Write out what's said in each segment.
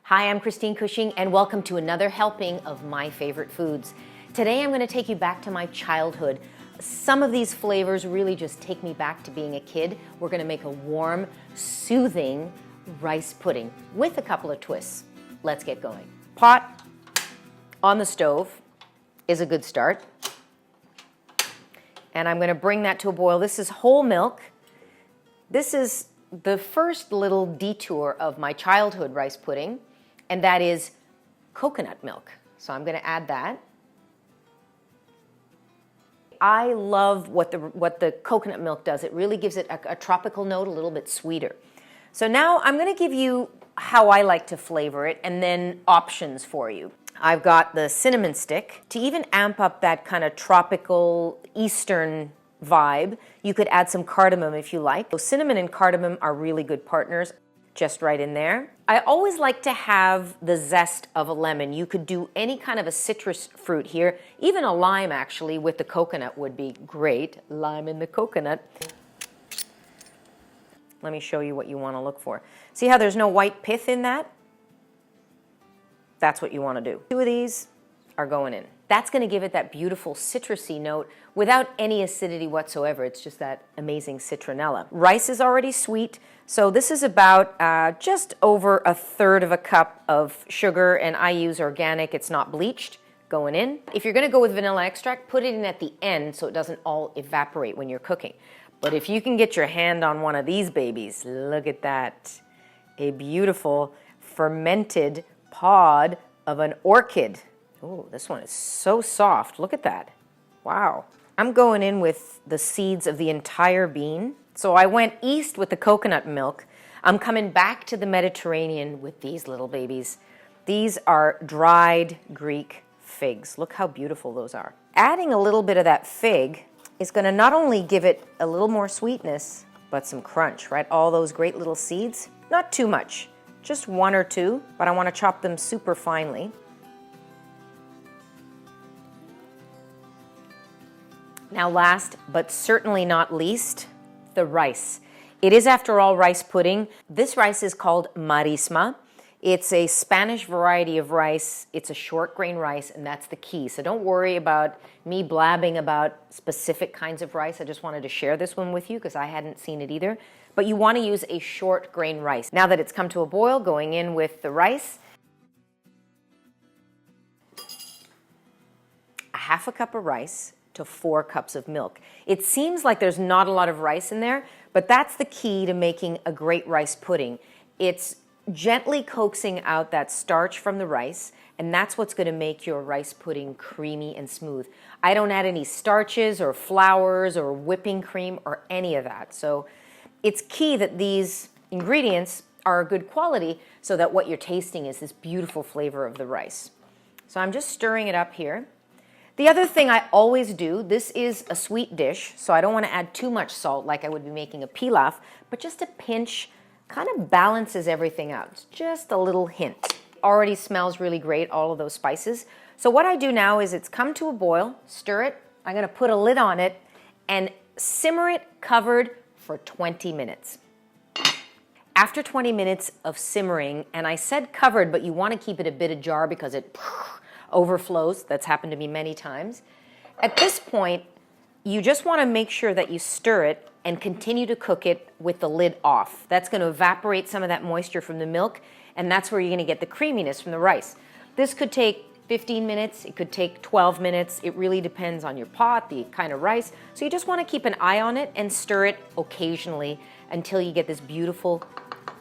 Hi, I'm Christine Cushing, and welcome to another helping of my favorite foods. Today I'm going to take you back to my childhood. Some of these flavors really just take me back to being a kid. We're going to make a warm, soothing rice pudding with a couple of twists. Let's get going. Pot on the stove is a good start. And I'm going to bring that to a boil. This is whole milk. This is the first little detour of my childhood rice pudding, and that is coconut milk. So I'm going to add that. I love what the coconut milk does. It really gives it a tropical note, a little bit sweeter. So now I'm going to give you how I like to flavor it and then options for you. I've got the cinnamon stick. To even amp up that kind of tropical Eastern vibe, you could add some cardamom if you like. So cinnamon and cardamom are really good partners, just right in there. I always like to have the zest of a lemon. You could do any kind of a citrus fruit here. Even a lime, actually, with the coconut would be great. Lime in the coconut. Let me show you what you want to look for. See how there's no white pith in that? That's what you want to do. Two of these are going in. That's going to give it that beautiful citrusy note without any acidity whatsoever. It's just that amazing citronella. Rice is already sweet, so this is about just over 1/3 of a cup of sugar, and I use organic. It's not bleached. Going in. If you're going to go with vanilla extract, put it in at the end so it doesn't all evaporate when you're cooking. But if you can get your hand on one of these babies, look at that. A beautiful fermented pod of an orchid. Oh, this one is so soft. Look at that. Wow. I'm going in with the seeds of the entire bean. So I went east with the coconut milk. I'm coming back to the Mediterranean with these little babies. These are dried Greek figs. Look how beautiful those are. Adding a little bit of that fig is going to not only give it a little more sweetness, but some crunch, right? All those great little seeds. Not too much, just 1 or 2, but I want to chop them super finely. Now last, but certainly not least, the rice. It is, after all, rice pudding. This rice is called marisma. It's a Spanish variety of rice. It's a short grain rice, and that's the key. So don't worry about me blabbing about specific kinds of rice. I just wanted to share this one with you because I hadn't seen it either. But you want to use a short grain rice. Now that it's come to a boil, going in with the rice, a 1/2 cup of rice to 4 cups of milk. It seems like there's not a lot of rice in there, but that's the key to making a great rice pudding. It's gently coaxing out that starch from the rice, and that's what's going to make your rice pudding creamy and smooth. I don't add any starches or flours or whipping cream or any of that. So it's key that these ingredients are good quality so that what you're tasting is this beautiful flavor of the rice. So I'm just stirring it up here. The other thing I always do, this is a sweet dish, so I don't want to add too much salt like I would be making a pilaf, but just a pinch kind of balances everything out. Just a little hint. Already smells really great, all of those spices. So what I do now is it's come to a boil, stir it, I'm going to put a lid on it and simmer it covered for 20 minutes. After 20 minutes of simmering, and I said covered, but you want to keep it a bit ajar because it overflows. That's happened to me many times. At this point, you just want to make sure that you stir it and continue to cook it with the lid off. That's going to evaporate some of that moisture from the milk, and that's where you're going to get the creaminess from the rice. This could take 15 minutes, it could take 12 minutes. It really depends on your pot, the kind of rice. So you just want to keep an eye on it and stir it occasionally until you get this beautiful,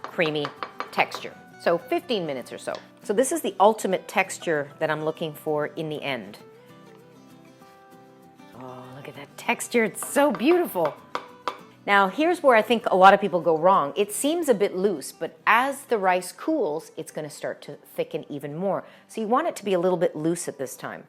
creamy texture. So 15 minutes or so. So this is the ultimate texture that I'm looking for in the end. Oh, look at that texture. It's so beautiful. Now, here's where I think a lot of people go wrong. It seems a bit loose, but as the rice cools, it's going to start to thicken even more. So you want it to be a little bit loose at this time.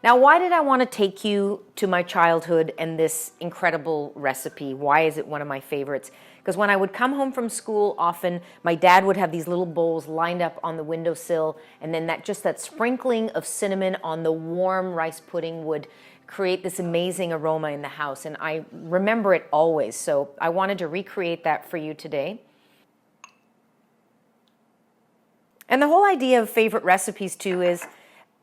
Now, why did I want to take you to my childhood and this incredible recipe? Why is it one of my favorites? Because when I would come home from school, often my dad would have these little bowls lined up on the windowsill, and then that sprinkling of cinnamon on the warm rice pudding would create this amazing aroma in the house, and I remember it always. So I wanted to recreate that for you today. And the whole idea of favorite recipes too is,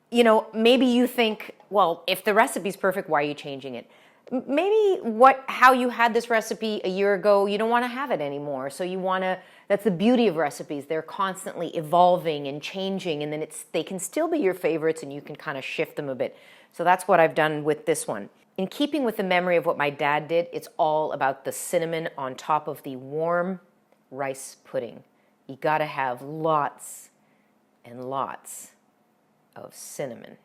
you know, maybe you think, well, if the recipe's perfect, why are you changing it? Maybe how you had this recipe a year ago, you don't want to have it anymore. So you want to, that's the beauty of recipes. They're constantly evolving and changing, and then they can still be your favorites and you can kind of shift them a bit. So that's what I've done with this one. In keeping with the memory of what my dad did, it's all about the cinnamon on top of the warm rice pudding. You got to have lots and lots of cinnamon.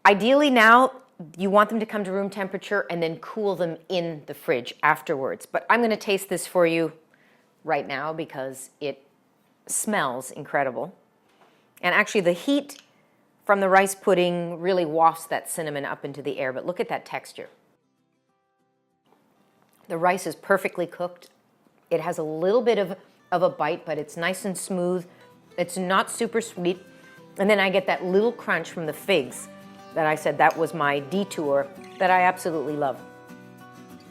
Ideally now, you want them to come to room temperature and then cool them in the fridge afterwards. But I'm going to taste this for you right now because it smells incredible. And actually the heat from the rice pudding really wafts that cinnamon up into the air, but look at that texture. The rice is perfectly cooked. It has a little bit of a bite, but it's nice and smooth. It's not super sweet. And then I get that little crunch from the figs that I said that was my detour that I absolutely love.